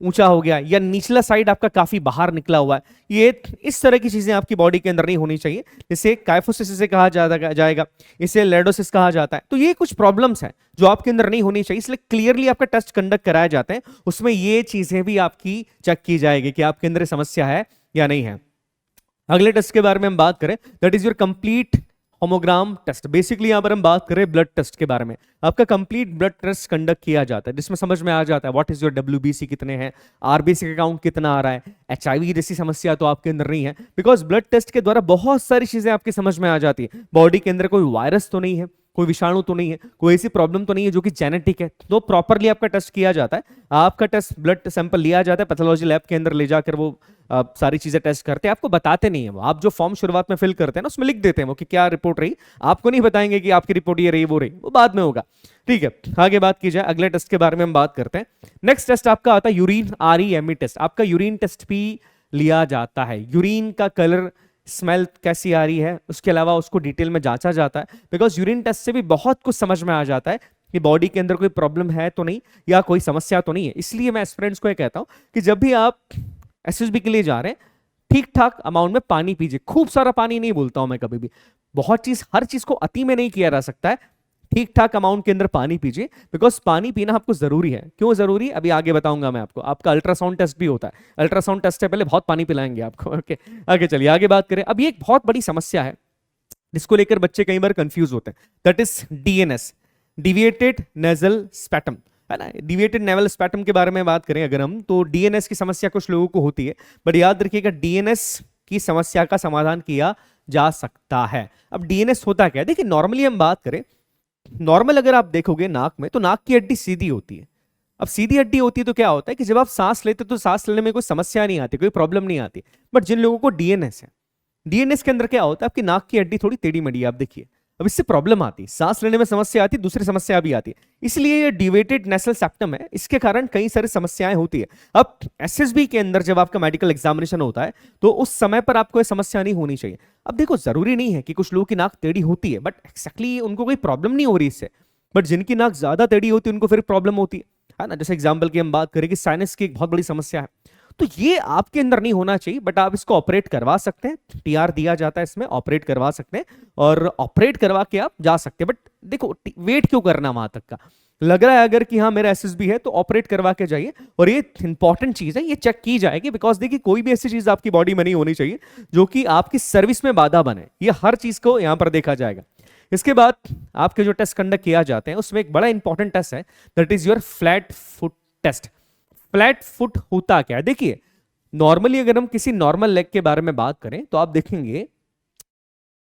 ऊंचा हो गया या निचला साइड आपका काफी बाहर निकला हुआ है, ये इस तरह की चीजें आपकी बॉडी के अंदर नहीं होनी चाहिए। इसे काइफोसिस से कहा जाएगा, इसे लेडोसिस कहा जाता है। तो ये कुछ प्रॉब्लम्स हैं जो आपके अंदर नहीं होनी चाहिए, इसलिए क्लियरली आपका टेस्ट कंडक्ट कराए जाते हैं, उसमें ये चीजें भी आपकी चेक की जाएगी कि आपके अंदर समस्या है या नहीं है। अगले टेस्ट के बारे में हम बात करें, that is your complete homogram test. Basically यहां पर हम बात करें ब्लड टेस्ट के बारे में। आपका कंप्लीट ब्लड टेस्ट कंडक्ट किया जाता है, जिसमें समझ में आ जाता है व्हाट इज योर WBC कितने हैं, RBC का काउंट कितना आ रहा है। HIV जैसी समस्या तो आपके अंदर नहीं है, बिकॉज ब्लड टेस्ट के द्वारा बहुत सारी चीजें आपकी समझ में आ जाती है। बॉडी के अंदर कोई वायरस तो नहीं है, कोई विषाणु तो नहीं है, कोई ऐसी प्रॉब्लम तो नहीं है जो कि जेनेटिक है, तो प्रॉपरली आपका टेस्ट किया जाता है। आपका टेस्ट ब्लड सैंपल लिया जाता है, पैथोलॉजी लैब के अंदर ले जाकर वो सारी चीजें टेस्ट करते हैं। आपको बताते नहीं है वो, आप जो फॉर्म शुरुआत में फिल करते हैं ना उसमें लिख देते हैं वो कि क्या रिपोर्ट रही, आपको नहीं बताएंगे कि आपकी रिपोर्ट ये रही वो रही, वो बाद में होगा। ठीक है, आगे बात की जाए, अगले टेस्ट के बारे में हम बात करते हैं। नेक्स्ट टेस्ट आपका आता है यूरिन REME टेस्ट। आपका यूरिन टेस्ट भी लिया जाता है, यूरिन का कलर स्मेल कैसी आ रही है, उसके अलावा उसको डिटेल में जांचा जाता है, बिकॉज यूरिन टेस्ट से भी बहुत कुछ समझ में आ जाता है कि बॉडी के अंदर कोई प्रॉब्लम है तो नहीं या कोई समस्या तो नहीं है। इसलिए मैं स्टूडेंट्स को ये कहता हूं कि जब भी आप SSB के लिए जा रहे हैं, ठीक ठाक अमाउंट में पानी पीजिए। खूब सारा पानी नहीं बोलता हूं मैं कभी भी, बहुत चीज हर चीज को अति में नहीं किया जा सकता है, ठीक ठाक अमाउंट के अंदर पानी पीजिए, बिकॉज पानी पीना आपको जरूरी है। क्यों जरूरी, अभी आगे बताऊंगा मैं आपको। आपका अल्ट्रासाउंड टेस्ट भी होता है, अल्ट्रासाउंड टेस्ट से पहले बहुत पानी पिलाएंगे आपको। ओके, आगे चलिए, आगे बात करें। अब ये एक बहुत बड़ी समस्या है जिसको लेकर बच्चे कई बार कंफ्यूज होते हैं, that is DNS, deviated nasal septum, है ना। डिविएटेड नेवल स्पैटम के बारे में बात करें अगर हम, तो DNS की समस्या कुछ लोगों को होती है, बट याद रखिएगा DNS की समस्या का समाधान किया जा सकता है। अब DNS होता क्या है, देखिए नॉर्मली हम बात करें, नॉर्मल अगर आप देखोगे नाक में, तो नाक की हड्डी सीधी होती है। अब सीधी हड्डी होती है तो क्या होता है कि जब आप सांस लेते तो सांस लेने में कोई समस्या नहीं आती, कोई प्रॉब्लम नहीं आती। बट जिन लोगों को DNS है, DNS के अंदर क्या होता है, आपकी नाक की हड्डी थोड़ी टेढ़ी मेढ़ी, आप देखिए, अब इससे प्रॉब्लम आती है, सांस लेने में समस्या आती है, दूसरी समस्या भी आती है। इसलिए ये डिविएटेड नेसल सेप्टम है, इसके कारण कई सारी समस्याएं होती है। अब SSB के अंदर जब आपका मेडिकल एग्जामिनेशन होता है तो उस समय पर आपको ये समस्या नहीं होनी चाहिए। अब देखो जरूरी नहीं है कि कुछ लोगों की नाक टेढ़ी होती है बट एक्जैक्टली उनको कोई प्रॉब्लम नहीं हो रही इससे, बट जिनकी नाक ज्यादा टेढ़ी होती है उनको फिर प्रॉब्लम होती है ना। जैसे एग्जाम्पल की हम बात करें कि साइनस की एक बहुत बड़ी समस्या है, तो ये आपके अंदर नहीं होना चाहिए, बट आप इसको ऑपरेट करवा सकते हैं, TR दिया जाता है इसमें, ऑपरेट करवा सकते हैं और ऑपरेट करवा के आप जा सकते हैं। बट देखो वेट क्यों करना वहां तक का, लग रहा है अगर कि हाँ मेरा SSB है तो ऑपरेट करवा के जाइए, और ये इंपॉर्टेंट चीज है, ये चेक की जाएगी, बिकॉज देखिए कोई भी ऐसी चीज आपकी बॉडी में नहीं होनी चाहिए जो कि आपकी सर्विस में बाधा बने, ये हर चीज को यहां पर देखा जाएगा। इसके बाद आपके जो टेस्ट कंडक्ट किया जाते हैं उसमें एक बड़ा इंपॉर्टेंट टेस्ट है, that is your flat foot test. Flat foot होता क्या है, देखिए नॉर्मली अगर हम किसी नॉर्मल लेग के बारे में बात करें तो आप देखेंगे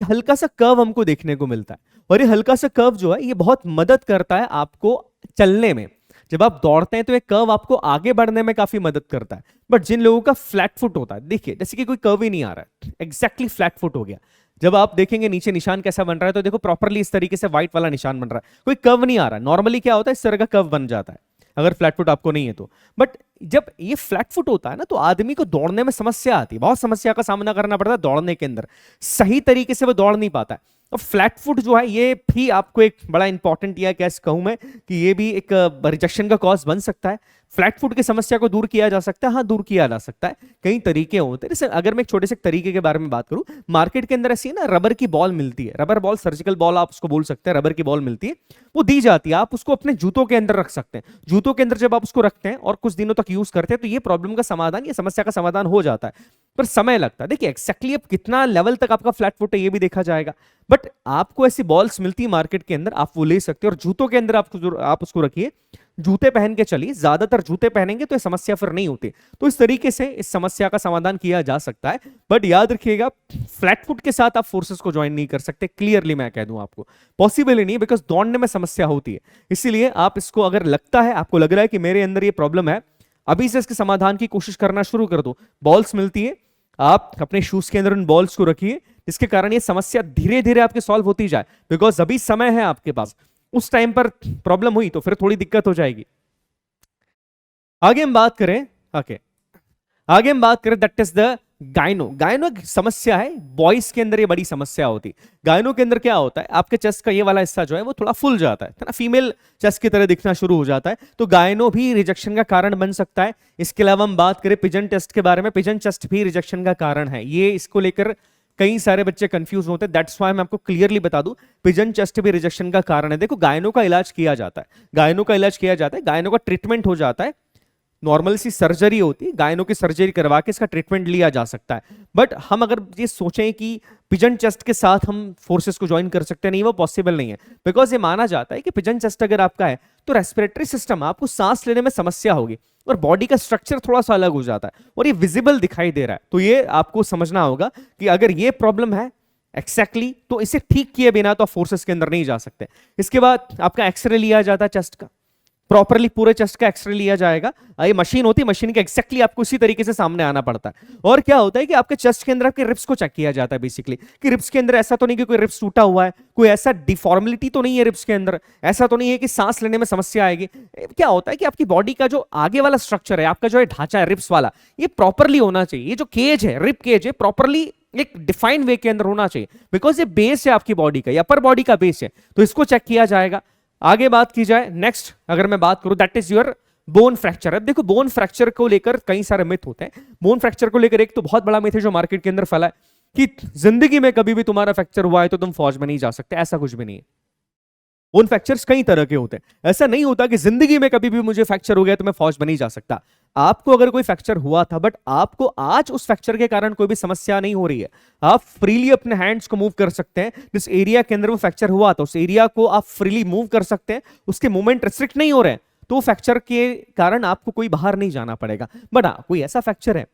हल्का सा कर्व हमको देखने को मिलता है, और ये हल्का सा कर्व जो है ये बहुत मदद करता है आपको चलने में। जब आप दौड़ते हैं तो ये कर्व आपको आगे बढ़ने में काफी मदद करता है। बट जिन लोगों का फ्लैट फुट होता है, देखिए जैसे कि कोई कर्व ही नहीं आ रहा है, एग्जैक्टली फ्लैट फुट हो गया, जब आप देखेंगे नीचे निशान कैसा बन रहा है, तो देखो प्रॉपरली इस तरीके से व्हाइट वाला निशान बन रहा है, कोई कर्व नहीं आ रहा है। नॉर्मली क्या होता है, इस तरह का कर्व बन जाता है, अगर फ्लैट फुट आपको नहीं है तो। बट जब ये फ्लैट फुट होता है ना तो आदमी को दौड़ने में समस्या आती है, बहुत समस्या का सामना करना पड़ता है दौड़ने के अंदर, सही तरीके से वो दौड़ नहीं पाता है। और फ्लैट फुट जो है ये भी आपको एक बड़ा इंपॉर्टेंट, या कैसे कहूं मैं, कि ये भी एक रिजेक्शन का कॉज बन सकता है। फ्लैट फुट की समस्या को दूर किया जा सकता है, हाँ दूर किया जा सकता है, कई तरीके होते हैं। जैसे अगर मैं एक छोटे से तरीके के बारे में बात करूं, मार्केट के अंदर ऐसी है ना रबर की बॉल मिलती है, रबर बॉल, सर्जिकल बॉल आप उसको बोल सकते हैं, रबर की बॉल मिलती है, वो दी जाती है, आप उसको अपने जूतों के अंदर रख सकते हैं। जूतों के अंदर जब आप उसको रखते हैं और कुछ दिनों तक यूज करते हैं तो ये प्रॉब्लम का समाधान, ये समस्या का समाधान हो जाता है, पर समय लगता है। देखिए एक्जैक्टली अब कितना लेवल तक आपका फ्लैट फुट है ये भी देखा जाएगा, बट आपको ऐसी बॉल्स मिलती है मार्केट के अंदर, आप वो ले सकते हैं और जूतों के अंदर आप उसको रखिए, जूते पहन के चलिए, ज्यादातर जूते पहनेंगे तो ये समस्या फिर नहीं होती। तो इस तरीके से इस समस्या का समाधान किया जा सकता है। बट याद रखिएगा फ्लैट फुट के साथ आप फोर्सेस को ज्वाइन नहीं कर सकते, क्लियरली मैं कह दूं आपको, पॉसिबल ही नहीं, बिकॉज दौड़ने में समस्या होती है। इसीलिए आप इसको, अगर लगता है, आपको लग रहा है कि मेरे अंदर ये प्रॉब्लम है, अभी से इसके समाधान की कोशिश करना शुरू कर दो। बॉल्स मिलती है, आप अपने शूज के अंदर उन बॉल्स को रखिए, जिसके कारण ये समस्या धीरे धीरे आपकी सॉल्व होती जाए, बिकॉज अभी समय है आपके पास। उस टाइम पर प्रॉब्लम हुई तो फिर थोड़ी दिक्कत हो जाएगी। आगे हम बात करें, ओके, आगे हम बात करें दैट इज द गायनो। गायनो एक समस्या है, बॉयज के अंदर ये बड़ी समस्या होती है। गायनो के अंदर क्या होता है, आपके चेस्ट का ये वाला हिस्सा जो है वो थोड़ा फुल जाता है ना, फीमेल चेस्ट की तरह दिखना शुरू हो जाता है, तो गायनो भी रिजेक्शन का कारण बन सकता है। इसके अलावा हम बात करें पिजन टेस्ट के बारे में, पिजन चेस्ट भी रिजेक्शन का कारण है। ये इसको लेकर कई सारे बच्चे कंफ्यूज होते हैं, दैट्स व्हाई मैं आपको क्लियरली बता दूं, पिजन चेस्ट भी रिजेक्शन का कारण है। देखो गायनो का इलाज किया जाता है, गायनो का इलाज किया जाता है, गायनो का ट्रीटमेंट हो जाता है, नॉर्मल सी सर्जरी होती है, गायनो की सर्जरी करवा के इसका ट्रीटमेंट लिया जा सकता है। बट हम अगर ये सोचें कि पिजन चेस्ट के साथ हम फोर्सेस को ज्वाइन कर सकते हैं, नहीं, वो पॉसिबल नहीं है, बिकॉज ये माना जाता है कि पिजन चेस्ट अगर आपका है तो रेस्पिरेटरी सिस्टम, आपको सांस लेने में समस्या होगी और बॉडी का स्ट्रक्चर थोड़ा सा अलग हो जाता है और ये विजिबल दिखाई दे रहा है। तो ये आपको समझना होगा कि अगर ये प्रॉब्लम है एक्सैक्टली तो इसे ठीक किए बिना तो आप फोर्सेस के अंदर नहीं जा सकते। इसके बाद आपका एक्सरे लिया जाता है चेस्ट का, प्रॉपरली पूरे चेस्ट का एक्सरे लिया जाएगा। ये मशीन होती है, मशीन के एक्जैक्टली आपको इसी तरीके से सामने आना पड़ता है। और क्या होता है कि आपके चेस्ट के अंदर आपके रिब्स को चेक किया जाता है बेसिकली, कि रिब्स के अंदर ऐसा तो नहीं कि कोई रिब्स टूटा हुआ है, कोई ऐसा डिफॉर्मिलिटी तो नहीं है रिब्स के अंदर, ऐसा तो नहीं है कि सांस लेने में समस्या आएगी। क्या होता है कि आपकी बॉडी का जो आगे वाला स्ट्रक्चर है, आपका जो है ढांचा है रिब्स वाला, ये प्रॉपरली होना चाहिए। ये जो केज है, रिब केज है, प्रॉपरली एक डिफाइंड वे के अंदर होना चाहिए, बिकॉज ये बेस है आपकी बॉडी का, ये अपर बॉडी का बेस है, तो इसको चेक किया जाएगा। आगे बात की जाए, नेक्स्ट अगर मैं बात करूं that is your bone fracture. अब देखो बोन फ्रैक्चर को लेकर कई सारे मिथ होते हैं। बोन फ्रैक्चर को लेकर एक तो बहुत बड़ा मिथ है जो मार्केट के अंदर फैला है कि जिंदगी में कभी भी तुम्हारा फ्रैक्चर हुआ है तो तुम फौज में नहीं जा सकते। ऐसा कुछ भी नहीं है। बोन फ्रैक्चर्स कई तरह के होते हैं, ऐसा नहीं होता कि जिंदगी में कभी भी मुझे फ्रैक्चर हो गया तो मैं फौज में नहीं जा सकता। आपको अगर कोई फ्रैक्चर हुआ था बट आपको आज उस फ्रैक्चर के कारण कोई भी समस्या नहीं हो रही है, आप फ्रीली अपने हैंड्स को मूव कर सकते हैं। जिस एरिया के अंदर वो फ्रैक्चर हुआ था उस एरिया को आप फ्रीली मूव कर सकते हैं, उसके मूवमेंट रिस्ट्रिक्ट नहीं हो रहे हैं, तो फ्रैक्चर के कारण आपको कोई बाहर नहीं जाना पड़ेगा। बट हाँ, कोई ऐसा फ्रैक्चर है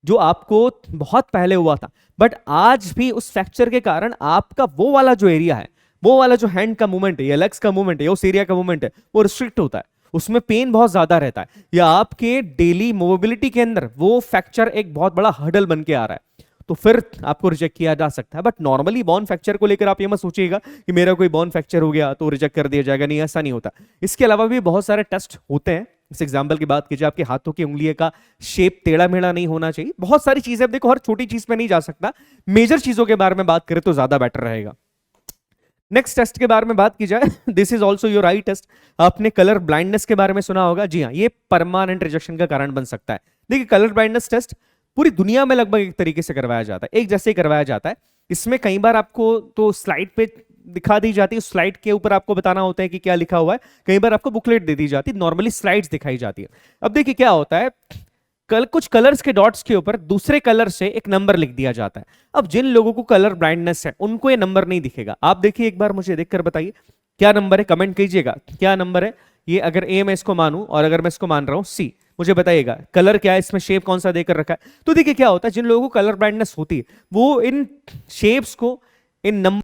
जो आपको बहुत पहले हुआ था बट आज भी उस फ्रैक्चर के कारण आपका वो वाला जो एरिया है, वो वाला जो हैंड का मूवमेंट है या लेग्स का मूवमेंट है या उस एरिया का मूवमेंट है, वो रिस्ट्रिक्ट होता है, उसमें पेन बहुत ज्यादा रहता है, या आपके डेली मोबिलिटी के अंदर वो फ्रैक्चर एक बहुत बड़ा हर्डल बन के आ रहा है, तो फिर आपको रिजेक्ट किया जा सकता है। बट नॉर्मली बोन फ्रैक्चर को लेकर आप ये मत सोचिएगा कि मेरा कोई बोन फ्रैक्चर हो गया तो रिजेक्ट कर दिया जाएगा, नहीं, ऐसा नहीं होता। इसके अलावा भी बहुत सारे टेस्ट होते हैं। इस एग्जाम्पल की बात कीजिए, आपके हाथों की उंगलियों का शेप टेढ़ा मेढ़ा नहीं होना चाहिए, बहुत सारी चीजें। अब देखो हर छोटी चीज पे नहीं जा सकता, मेजर चीजों के बारे में बात करें तो ज्यादा बेटर रहेगा। नेक्स्ट टेस्ट के बारे में बात की जाए, this is also your eye test. आपने कलर ब्लाइंडनेस के बारे में सुना होगा, जी हाँ, ये परमानेंट रिजेक्शन का कारण बन सकता है। देखिए कलर ब्लाइंडनेस टेस्ट पूरी दुनिया में लगभग एक तरीके से करवाया जाता है, एक जैसे ही करवाया जाता है। इसमें कई बार आपको तो स्लाइड पे दिखा दी जाती है, स्लाइड के ऊपर आपको बताना होता है कि क्या लिखा हुआ है, कई बार आपको बुकलेट दे दी जाती है, नॉर्मली स्लाइड्स दिखाई जाती है। अब देखिए क्या होता है, कुछ कलर्स के डॉट्स के ऊपर दूसरे कलर से एक नंबर लिख दिया जाता है। अब जिन लोगों को कलर ब्लाइंडनेस है उनको ये नंबर नहीं दिखेगा। आप देखिए एक बार, मुझे देखकर बताइए क्या नंबर है, कमेंट कीजिएगा क्या नंबर है ये। अगर ए मैं इसको मानूं और अगर मैं इसको मान रहा हूं सी, मुझे बताइएगा कलर क्या है, इसमें शेप कौन सा देकर रखा है। तो देखिए क्या होता है, जिन लोगों को कलर ब्लाइंडनेस होती है वो इन शेप्स को, इन नंबर,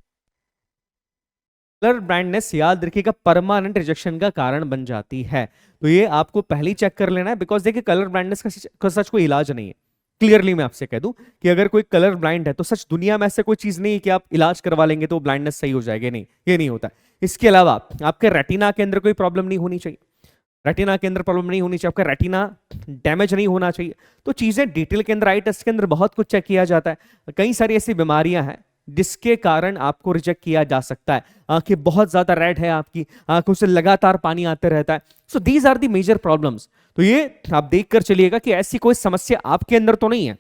कलर ब्लाइंडनेस याद रखिएगा परमानेंट रिजेक्शन का कारण बन जाती है। तो ये आपको पहले ही चेक कर लेना है, बिकॉज देखिए कलर ब्लाइंडनेस का सच कोई इलाज नहीं है। क्लियरली मैं आपसे कह दूं कि अगर कोई कलर ब्लाइंड है तो सच दुनिया में ऐसे कोई चीज नहीं है कि आप इलाज करवा लेंगे तो ब्लाइंडनेस सही हो जाएगी, नहीं, ये नहीं होता। इसके अलावा आपके रेटिना के अंदर कोई प्रॉब्लम नहीं होनी चाहिए। रेटिना के अंदर प्रॉब्लम नहीं होनी चाहिए, आपका रेटिना डैमेज नहीं होना चाहिए। तो चीजें डिटेल के अंदर आई टेस्ट के अंदर बहुत कुछ चेक किया जाता है। कई सारी ऐसी बीमारियां हैं जिसके कारण आपको रिजेक्ट किया जा सकता है। आंखें बहुत ज्यादा रेड है, आपकी आंखों से लगातार पानी आते रहता है। So these are the major problems. तो ये आप देख कर चलिएगा कि ऐसी कोई समस्या आपके अंदर तो नहीं है।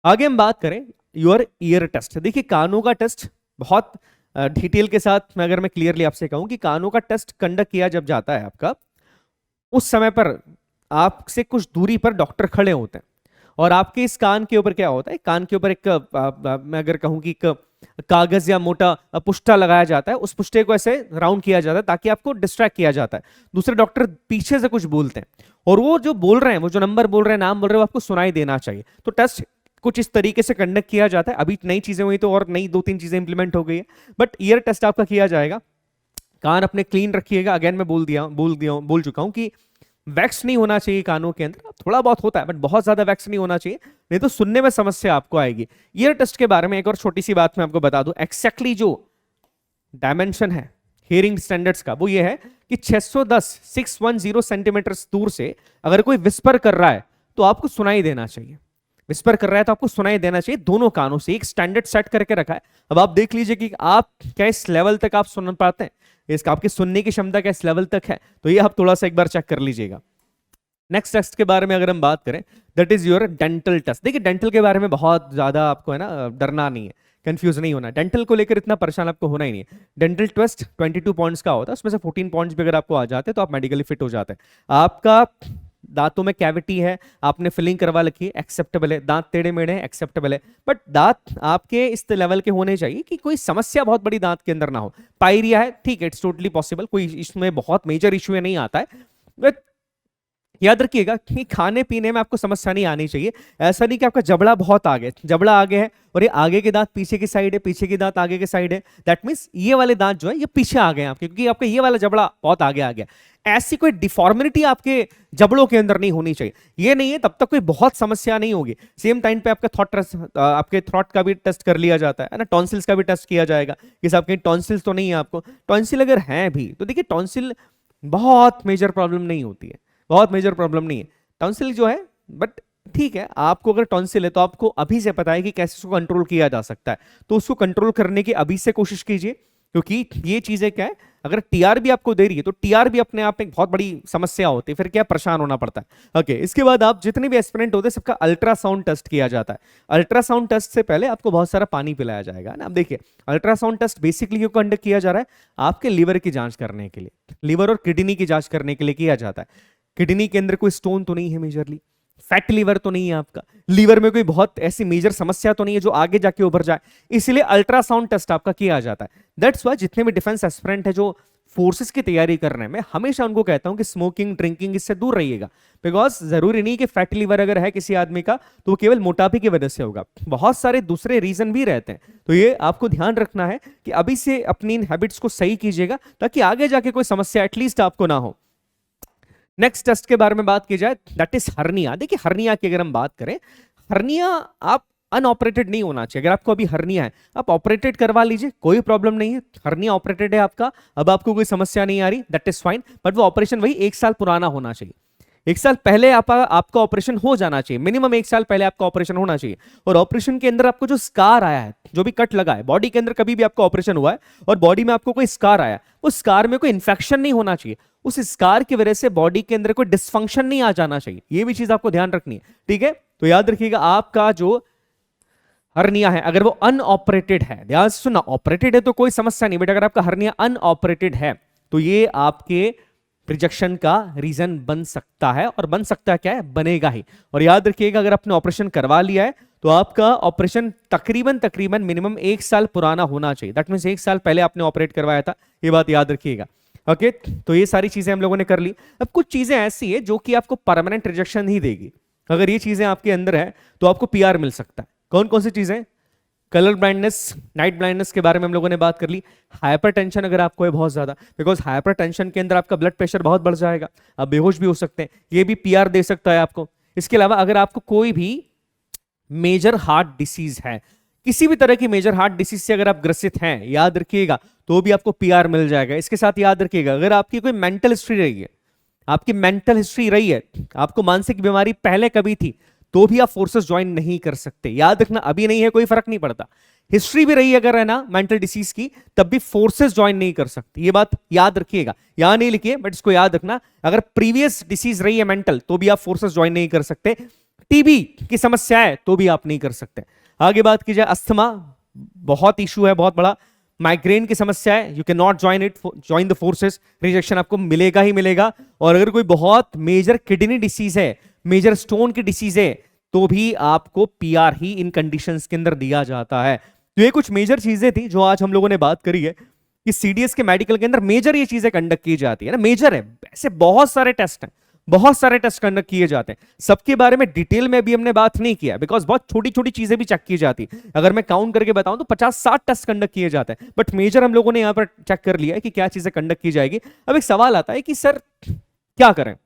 आगे हम बात करें योर ईयर टेस्ट। देखिए कानों का टेस्ट बहुत डिटेल के साथ मैं अगर मैं क्लियरली आपसे कहूं कि कानों का टेस्ट कंडक्ट किया जब जाता है आपका, उस समय पर आपसे कुछ दूरी पर डॉक्टर खड़े होते हैं और आपके इस कान के ऊपर क्या होता है, कान के ऊपर एक मैं अगर कहूं कि एक कागज या मोटा पुष्टा लगाया जाता है, उस पुष्टे को ऐसे राउंड किया जाता है ताकि आपको डिस्ट्रैक्ट किया जाता है। दूसरे डॉक्टर पीछे से कुछ बोलते हैं और वो जो बोल रहे हैं, वो जो नंबर बोल रहे हैं, नाम बोल रहे हैं, वो आपको सुनाई देना चाहिए। तो टेस्ट कुछ इस तरीके से कंडक्ट किया जाता है। अभी नई चीजें हुई तो और नई 2-3 चीजें इंप्लीमेंट हो गई है, बट ईयर टेस्ट आपका किया जाएगा। कान अपने क्लीन रखिएगा। अगेन मैं बोल चुका हूं कि वैक्स नहीं होना चाहिए कानों के अंदर, थोड़ा बहुत होता है बट बहुत ज्यादा वैक्स नहीं होना चाहिए, नहीं तो सुनने में समस्या आपको आएगी। ईयर टेस्ट के बारे में एक और छोटी सी बात मैं आपको बता दूं, एक्जैक्टली जो डायमेंशन है हियरिंग स्टैंडर्ड्स का वो ये है कि 610 सेंटीमीटर दूर से अगर कोई विस्पर कर रहा है तो आपको सुनाई देना चाहिए। विस्पर कर रहा है तो आपको सुनाई देना चाहिए दोनों कानों से, एक स्टैंडर्ड सेट करके रखा है। अब आप देख लीजिए कि आप क्या इस लेवल तक आप सुन पाते हैं, इसका आपकी सुनने की क्षमता क्या इस लेवल तक है, तो ये आप थोड़ा सा एक बार चेक कर लीजिएगा। नेक्स्ट टेस्ट के बारे में अगर हम बात करें, that is your dental test. देखिए डेंटल के बारे में बहुत ज्यादा आपको है ना डरना नहीं है, कंफ्यूज नहीं होना, डेंटल को लेकर इतना परेशान आपको होना ही नहीं है। डेंटल टेस्ट 22 पॉइंट्स का होता है, उसमें से 14 पॉइंट्स भी अगर आपको आ जाते हैं तो आप मेडिकली फिट हो जाते हैं। आपका दांतों में कैविटी है, आपने फिलिंग करवा रखी है, एक्सेप्टेबल है। दांत टेढ़े मेढ़े हैं, एक्सेप्टेबल है, बट दांत आपके इस लेवल के होने चाहिए कि कोई समस्या बहुत बड़ी दांत के अंदर ना हो। पायरिया है, ठीक है, इट्स टोटली पॉसिबल, कोई इसमें बहुत मेजर इश्यू नहीं आता है। बट याद रखिएगा कि खाने पीने में आपको समस्या नहीं आनी चाहिए। ऐसा नहीं कि आपका जबड़ा बहुत आगे, जबड़ा आगे है और ये आगे के दांत पीछे की साइड है, पीछे के दांत आगे के साइड है, दैट मींस ये वाले दांत जो है ये पीछे आ गए आपके, क्योंकि आपका ये वाला जबड़ा बहुत आगे आ गया। ऐसी कोई डिफॉर्मिटी आपके जबड़ों के अंदर नहीं होनी चाहिए। ये नहीं है तब तक कोई बहुत समस्या नहीं होगी। सेम टाइम पे आपका आपके थ्रॉट का भी टेस्ट कर लिया जाता है ना, टॉन्सिल्स का भी टेस्ट किया जाएगा कि आपके टॉन्सिल्स तो नहीं है। आपको टॉन्सिल अगर हैं भी तो देखिए टॉन्सिल बहुत मेजर प्रॉब्लम नहीं होती है, बहुत मेजर प्रॉब्लम नहीं है टॉन्सिल जो है, बट ठीक है, आपको अगर टॉन्सिल है तो आपको अभी से पता है कि कैसे उसको कंट्रोल किया जा सकता है, तो उसको कंट्रोल करने की अभी से कोशिश कीजिए, क्योंकि ये चीजें क्या है, अगर टीआर भी आपको दे रही है तो टीआर भी अपने आप में एक बहुत बड़ी समस्या होती है, फिर क्या परेशान होना पड़ता है। ओके, इसके बाद आप जितने भी एस्पिरेंट होते हैं सबका अल्ट्रासाउंड टेस्ट किया जाता है। अल्ट्रासाउंड टेस्ट से पहले आपको बहुत सारा पानी पिलाया जाएगा ना। अब देखिए अल्ट्रासाउंड टेस्ट बेसिकली क्यों कंडक्ट किया जा रहा है, आपके लीवर की जांच करने के लिए, लीवर और किडनी की जांच करने के लिए किया जाता है। किडनी के अंदर कोई स्टोन तो नहीं है मेजरली, फैट लीवर तो नहीं है आपका, लीवर में कोई बहुत ऐसी मेजर समस्या तो नहीं है जो आगे जाके उभर जाए, इसलिए अल्ट्रासाउंड टेस्ट आपका किया जाता है। दैट्स वाई जितने भी डिफेंस एस्पिरेंट है जो फोर्सेस की तैयारी कर रहे हैं, मैं हमेशा उनको कहता हूं कि स्मोकिंग ड्रिंकिंग इससे दूर रहिएगा, बिकॉज जरूरी नहीं कि फैटी लीवर अगर है किसी आदमी का तो वो केवल मोटापे की वजह से होगा, बहुत सारे दूसरे रीजन भी रहते हैं। तो ये आपको ध्यान रखना है कि अभी से अपनी इन हैबिट्स को सही कीजिएगा ताकि आगे जाके कोई समस्या एटलीस्ट आपको ना हो। नेक्स्ट टेस्ट के बारे में बात की जाए, दैट इज हर्निया। देखिए हर्निया की अगर हम बात करें, हर्निया आप अनऑपरेटेड नहीं होना चाहिए। अगर आपको अभी हर्निया है आप ऑपरेटेड करवा लीजिए, कोई प्रॉब्लम नहीं है। हर्निया ऑपरेटेड है आपका, अब आपको कोई समस्या नहीं आ रही, दैट इज फाइन, बट वो ऑपरेशन वही 1 साल पुराना होना चाहिए। 1 साल पहले आपका ऑपरेशन हो जाना चाहिए, मिनिमम 1 साल पहले आपका ऑपरेशन होना चाहिए। और ऑपरेशन के अंदर आपको जो स्कार आया है, जो भी कट लगा है बॉडी के अंदर, कभी भी आपका ऑपरेशन हुआ है और बॉडी में आपको कोई स्कार आया, उस स्कार में कोई इंफेक्शन नहीं होना चाहिए, उस स्कार की वजह से बॉडी के अंदर कोई डिस्फंक्शन नहीं आ जाना चाहिए। ये भी चीज आपको ध्यान रखनी है, ठीक है। तो याद रखिएगा आपका जो हर्निया है अगर वो अनऑपरेटेड है, ध्यान से सुनना, ऑपरेटेड है तो कोई समस्या नहीं, बट अगर आपका हर्निया अनऑपरेटेड है तो ये आपके रिजेक्शन का रीजन बन सकता है, और बन सकता है क्या है, बनेगा ही। और याद रखिएगा अगर आपने ऑपरेशन करवा लिया है तो आपका ऑपरेशन तकरीबन मिनिमम 1 साल पुराना होना चाहिए, दैट मींस 1 साल पहले आपने ऑपरेट करवाया था, ये बात याद रखिएगा। ओके, तो ये सारी चीजें हम लोगों ने कर ली। अब कुछ चीजें ऐसी है जो कि आपको परमानेंट रिजेक्शन नहीं देगी, अगर ये चीजें आपके अंदर है तो आपको पीआर मिल सकता है। कौन कौन सी चीजें, कलर ब्लाइंडनेस, नाइट ब्लाइंडनेस के बारे में हम लोगों ने बात कर ली। हाइपरटेंशन अगर आपको है बहुत ज्यादा, बिकॉज हाइपरटेंशन के अंदर आपका ब्लड प्रेशर बहुत बढ़ जाएगा, आप बेहोश भी हो सकते हैं, ये भी पीआर दे सकता है आपको। इसके अलावा अगर आपको कोई भी मेजर हार्ट डिसीज है, किसी भी तरह की मेजर हार्ट डिसीज से अगर आप ग्रसित हैं, याद रखिएगा, तो भी आपको पीआर मिल जाएगा। इसके साथ याद रखिएगा अगर आपकी कोई मेंटल हिस्ट्री रही है, आपकी मेंटल हिस्ट्री रही है, आपको मानसिक बीमारी पहले कभी थी, तो भी आप फोर्सेस ज्वाइन नहीं कर सकते। याद रखना, अभी नहीं है कोई फर्क नहीं पड़ता, हिस्ट्री भी रही अगर है ना मेंटल डिसीज की, तब भी फोर्सेस ज्वाइन नहीं कर सकते। ये बात याद रखिएगा, यहां नहीं लिखिए बट इसको याद रखना, अगर प्रीवियस डिसीज रही है मेंटल तो भी आप फोर्सेस ज्वाइन नहीं कर सकते। टीबी की समस्या है तो भी आप नहीं कर सकते। आगे बात की जाए, अस्थमा बहुत इशू है, बहुत बड़ा। माइग्रेन की समस्या है, you can not join the forces, rejection आपको मिलेगा ही मिलेगा। और अगर कोई बहुत मेजर किडनी डिसीज है, मेजर स्टोन की डिसीज है, तो भी आपको पीआर ही इन कंडीशंस के अंदर दिया जाता है। तो ये कुछ मेजर चीजें थी जो आज हम लोगों ने बात करी है कि सीडीएस के मेडिकल के अंदर मेजर ये चीजें कंडक्ट की जाती है ना, मेजर है, ऐसे बहुत सारे टेस्ट हैं, बहुत सारे टेस्ट कंडक्ट किए जाते हैं, सबके बारे में डिटेल में भी हमने बात नहीं किया बिकॉज बहुत छोटी छोटी चीजें भी चेक की जाती। अगर मैं काउंट करके बताऊं तो 50-60 टेस्ट कंडक्ट किए जाते हैं, बट मेजर हम लोगों ने यहां पर चेक कर लिया है कि क्या चीजें कंडक्ट की जाएगी। अब एक सवाल आता है कि सर क्या करें,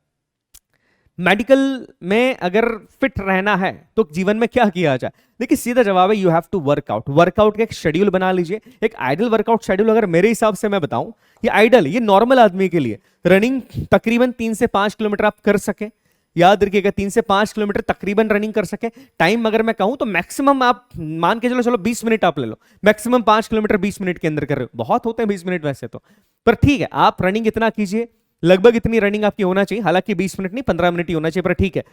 मेडिकल में अगर फिट रहना है तो जीवन में क्या किया जाए? देखिए सीधा जवाब है, you have to work out. Workout का एक शेड्यूल बना लीजिए, एक आइडल वर्कआउट शेड्यूल। अगर मेरे हिसाब से मैं बताऊं, ये आइडल, ये नॉर्मल आदमी के लिए रनिंग तकरीबन 3 से 5 किलोमीटर आप कर सके, याद रखिएगा 3 से 5 किलोमीटर तकरीबन रनिंग कर सके। टाइम अगर मैं कहूं तो मैक्सिमम आप मान के चलो 20 मिनट आप ले लो, मैक्सिमम 5 किलोमीटर 20 मिनट के अंदर कर रहे हो, बहुत होते हैं 20 मिनट वैसे तो, पर ठीक है आप रनिंग इतना कीजिए, लगभग इतनी रनिंग आपकी होना चाहिए, हालांकि 20 मिनट नहीं 15 मिनट ही होना चाहिए, पर ठीक है।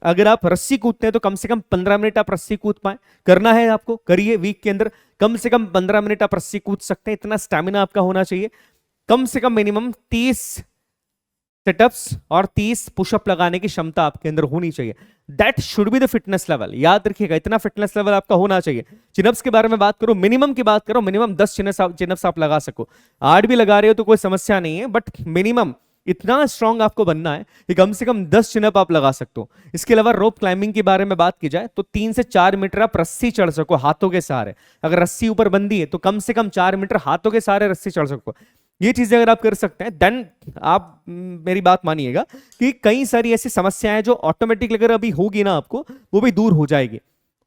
अगर आप रस्सी कूदते हैं तो कम से कम 15 मिनट आप रस्सी कूद पाए, करना है आपको, करिए। वीक के अंदर कम से कम 15 मिनट आप रस्सी कूद सकते हैं, इतना स्टैमिना आपका होना चाहिए। कम से कम मिनिमम 30 सेटअप्स और 30 पुशअप लगाने की क्षमता आपके अंदर होनी चाहिए। That should be the fitness level, याद रखिएगा इतना फिटनेस लेवल आपका होना चाहिए। चिनअप्स के बारे में बात करो, मिनिमम की बात करो, मिनिमम 10 चिनअप्स आप लगा सको। 8 भी लगा रहे हो तो कोई समस्या नहीं है, बट मिनिमम इतना स्ट्रांग आपको बनना है कि कम से कम 10 चिनअप आप लगा सकते हो। इसके अलावा रोप क्लाइंबिंग के बारे में बात की जाए तो 3 से 4 मीटर आप रस्सी चढ़ सको हाथों के सहारे। अगर रस्सी ऊपर बंदी है तो कम से कम 4 मीटर हाथों के सहारे रस्सी चढ़ सको। ये चीजें अगर आप कर सकते हैं देन आप मेरी बात मानिएगा कि कई सारी ऐसी समस्याएं जो ऑटोमेटिकली अगर अभी होगी ना आपको, वो भी दूर हो जाएगी,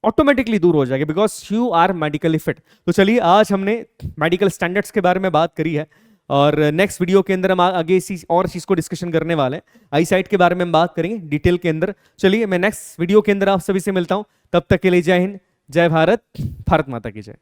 ऑटोमेटिकली दूर हो जाएगी, because you are medically fit. तो चलिए आज हमने मेडिकल स्टैंडर्ड्स के बारे में बात करी है, और नेक्स्ट वीडियो के अंदर हम आगे इसी और चीज को डिस्कशन करने वाले हैं। आई साइट के बारे में हम बात करेंगे डिटेल के अंदर। चलिए मैं नेक्स्ट वीडियो के अंदर आप सभी से मिलता हूं, तब तक के लिए जय हिंद, जय भारत, भारत माता की जय।